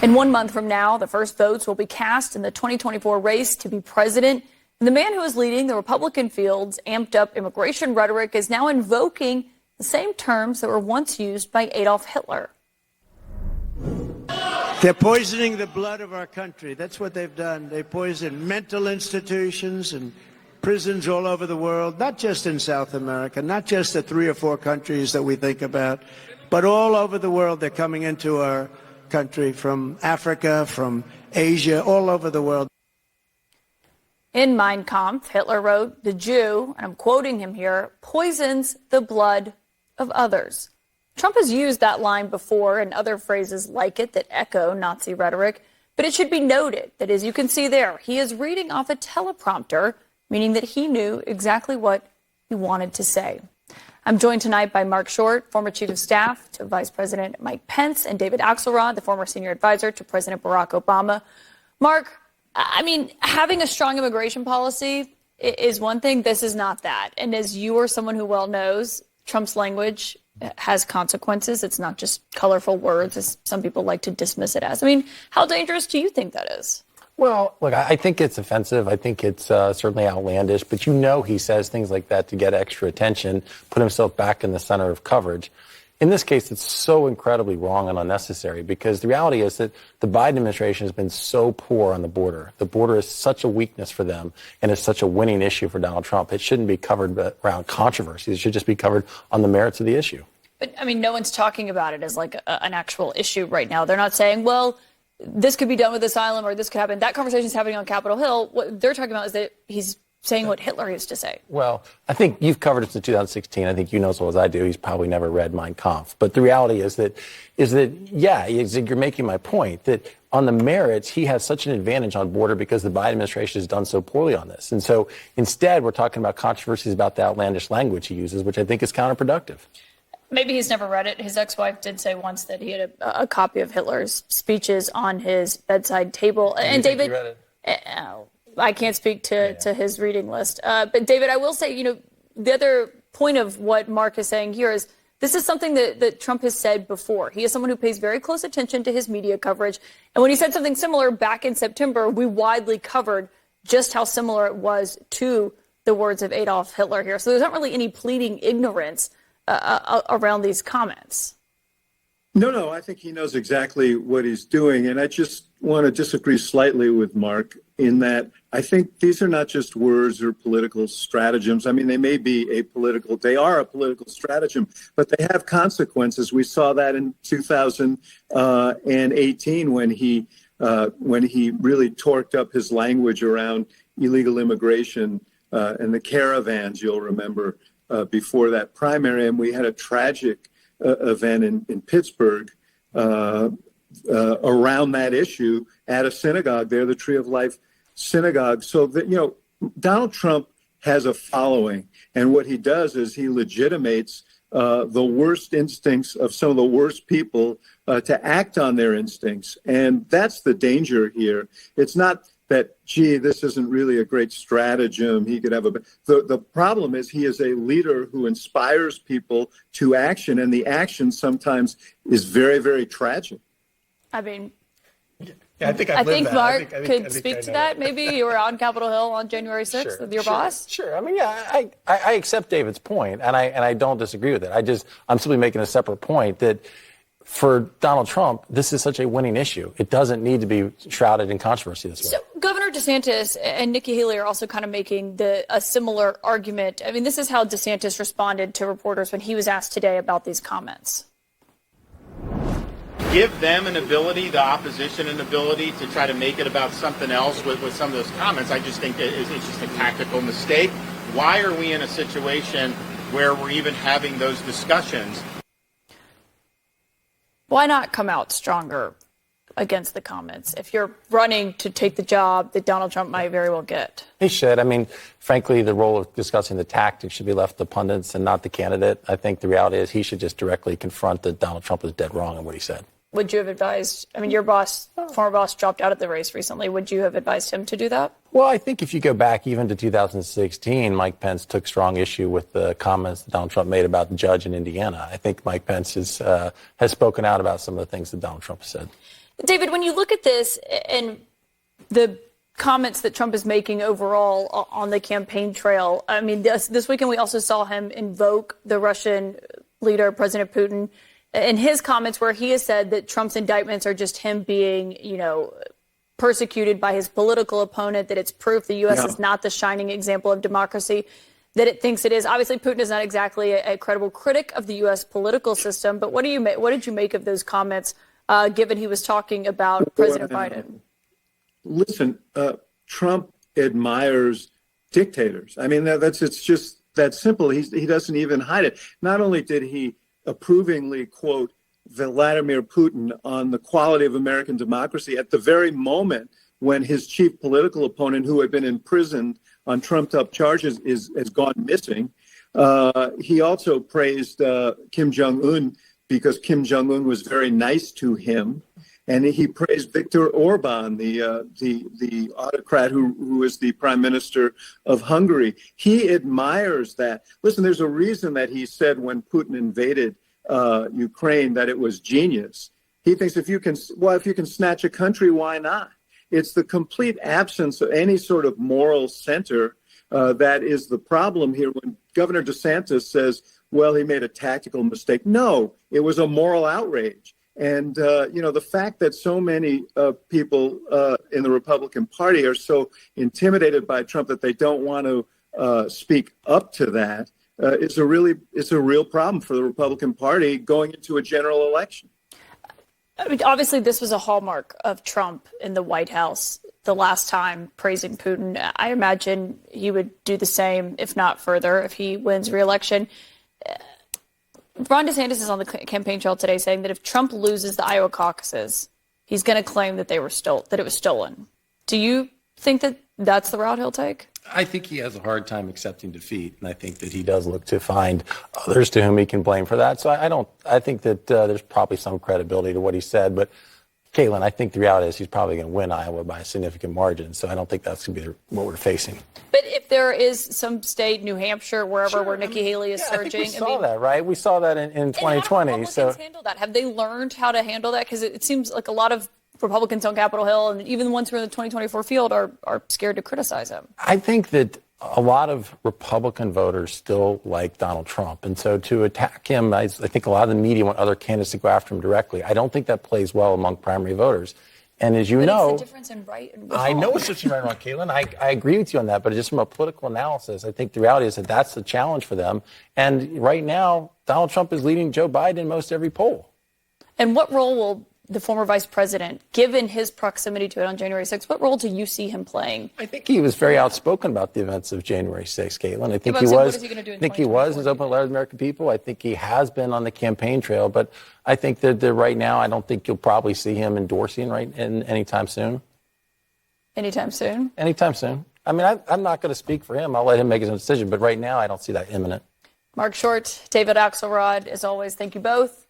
In 1 month from now, the first votes will be cast in the 2024 race to be president. And the man who is leading the Republican field's amped up immigration rhetoric is now invoking the same terms that were once used by Adolf Hitler. They're poisoning the blood of our country. That's what they've done. They poison mental institutions and prisons all over the world, not just in South America, not just the 3 or 4 countries that we think about, but all over the world. They're coming into our country from Africa, from Asia, all over the world. In Mein Kampf, Hitler wrote, "The Jew," and I'm quoting him here, "poisons the blood of others." Trump has used that line before and other phrases like it that echo Nazi rhetoric, but it should be noted that, as you can see there, he is reading off a teleprompter, meaning that he knew exactly what he wanted to say. I'm joined tonight by Marc, former chief of staff to Vice President Mike Pence, and David Axelrod, the former senior advisor to President Barack Obama. Marc, I mean, having a strong immigration policy is one thing. This is not that. And as you are someone who well knows, Trump's language has consequences. It's not just colorful words, as some people like to dismiss it as. I mean, how dangerous do you think that is? Well, look, I think it's offensive. I think it's certainly outlandish. But he says things like that to get extra attention, put himself back in the center of coverage. In this case, it's so incredibly wrong and unnecessary because the reality is that the Biden administration has been so poor on the border. The border is such a weakness for them, and it's such a winning issue for Donald Trump. It shouldn't be covered around controversies. It should just be covered on the merits of the issue. But, I mean, no one's talking about it as like an actual issue right now. They're not saying, well, this could be done with asylum or this could happen. That conversation is happening on Capitol Hill. What they're talking about is that he's saying what Hitler used to say. Well, I think you've covered it since 2016. I think you know as well as I do. He's probably never read Mein Kampf. But the reality is that you're making my point that on the merits, he has such an advantage on border because the Biden administration has done so poorly on this. And so instead, we're talking about controversies about the outlandish language he uses, which I think is counterproductive. Maybe he's never read it. His ex-wife did say once that he had a copy of Hitler's speeches on his bedside table. And David, you read it? I can't speak to his reading list. But David, I will say, the other point of what Marc is saying here is this is something that Trump has said before. He is someone who pays very close attention to his media coverage. And when he said something similar back in September, we widely covered just how similar it was to the words of Adolf Hitler here. So there's not really any pleading ignorance around these comments. No, I think he knows exactly what he's doing. And I just want to disagree slightly with Marc in that I think these are not just words or political stratagems. I mean, they are a political stratagem, but they have consequences. We saw that in 2018 when he really torqued up his language around illegal immigration and the caravans, you'll remember, before that primary. And we had a tragic event in Pittsburgh around that issue at a synagogue there, the Tree of Life Synagogue. So that, Donald Trump has a following, and what he does is he legitimates the worst instincts of some of the worst people to act on their instincts. And that's the danger here. It's not that, this isn't really a great stratagem. He could have the problem is he is a leader who inspires people to action, and the action sometimes is very, very very I mean, I think Marc could speak to that. Maybe you were on Capitol Hill on January 6th with your boss. Sure. I mean, I accept David's point, and I don't disagree with it. I'm simply making a separate point that for Donald Trump, this is such a winning issue. It doesn't need to be shrouded in controversy this way. So Governor DeSantis and Nikki Haley are also kind of making a similar argument. I mean, this is how DeSantis responded to reporters when he was asked today about these comments. Give them the opposition an ability to try to make it about something else with some of those comments. I just think it's just a tactical mistake. Why are we in a situation where we're even having those discussions? Why not come out stronger against the comments if you're running to take the job that Donald Trump might very well get? He should. I mean, frankly, the role of discussing the tactics should be left to pundits and not the candidate. I think the reality is he should just directly confront that Donald Trump is dead wrong in what he said. Would you have advised, your former boss dropped out of the race recently. Would you have advised him to do that? Well, I think if you go back even to 2016, Mike Pence took strong issue with the comments that Donald Trump made about the judge in Indiana. I think Mike Pence has spoken out about some of the things that Donald Trump has said. David, when you look at this and the comments that Trump is making overall on the campaign trail, I mean, this weekend we also saw him invoke the Russian leader, President Putin, in his comments where he has said that Trump's indictments are just him being, persecuted by his political opponent, that it's proof the U.S. is not the shining example of democracy that it thinks it is. Obviously, Putin is not exactly a credible critic of the U.S. political system, but what did you make of those comments, given he was talking about President Biden? Listen, Trump admires dictators. I mean, it's just that simple. He doesn't even hide it. Not only did he approvingly quote Vladimir Putin on the quality of American democracy at the very moment when his chief political opponent, who had been imprisoned on trumped-up charges, has gone missing. He also praised Kim Jong-un because Kim Jong-un was very nice to him. And he praised Viktor Orban, the autocrat who is the prime minister of Hungary. He admires that. Listen, there's a reason that he said when Putin invaded Ukraine that it was genius. He thinks if you can snatch a country, why not? It's the complete absence of any sort of moral center that is the problem here. When Governor DeSantis says, well, he made a tactical mistake. No, it was a moral outrage. And, the fact that so many people in the Republican Party are so intimidated by Trump that they don't want to speak up to that is a real problem for the Republican Party going into a general election. I mean, obviously, this was a hallmark of Trump in the White House the last time, praising Putin. I imagine he would do the same, if not further, if he wins re-election. Ron DeSantis is on the campaign trail today saying that if Trump loses the Iowa caucuses, he's going to claim that it was stolen. Do you think that that's the route he'll take? I think he has a hard time accepting defeat, and I think that he does look to find others to whom he can blame for that. So I think that there's probably some credibility to what he said, but Kaitlan, I think the reality is he's probably going to win Iowa by a significant margin. So I don't think that's going to be what we're facing. But if there is some state, New Hampshire, wherever, where Nikki Haley is surging. I think we saw that, right? We saw that in 2020. How do Republicans handle that? Have they learned how to handle that? Because it seems like a lot of Republicans on Capitol Hill, and even the ones who are in the 2024 field, are scared to criticize him. I think that a lot of Republican voters still like Donald Trump. And so to attack him, I think a lot of the media want other candidates to go after him directly. I don't think that plays well among primary voters. And as you know, it's the difference in right and wrong. I know it's just right and wrong, Kaitlan. I agree with you on that. But just from a political analysis, I think the reality is that that's the challenge for them. And right now, Donald Trump is leading Joe Biden in most every poll. And what role will the former vice president, given his proximity to it on January 6th, what role do you see him playing? I think he was very outspoken about the events of January 6th, Caitlin. I think he was his open letter to the American people. I think he has been on the campaign trail, but I think that right now, I don't think you'll probably see him endorsing anytime soon. Anytime soon? Anytime soon. I mean, I'm not going to speak for him. I'll let him make his own decision, but right now, I don't see that imminent. Marc Short, David Axelrod, as always, thank you both.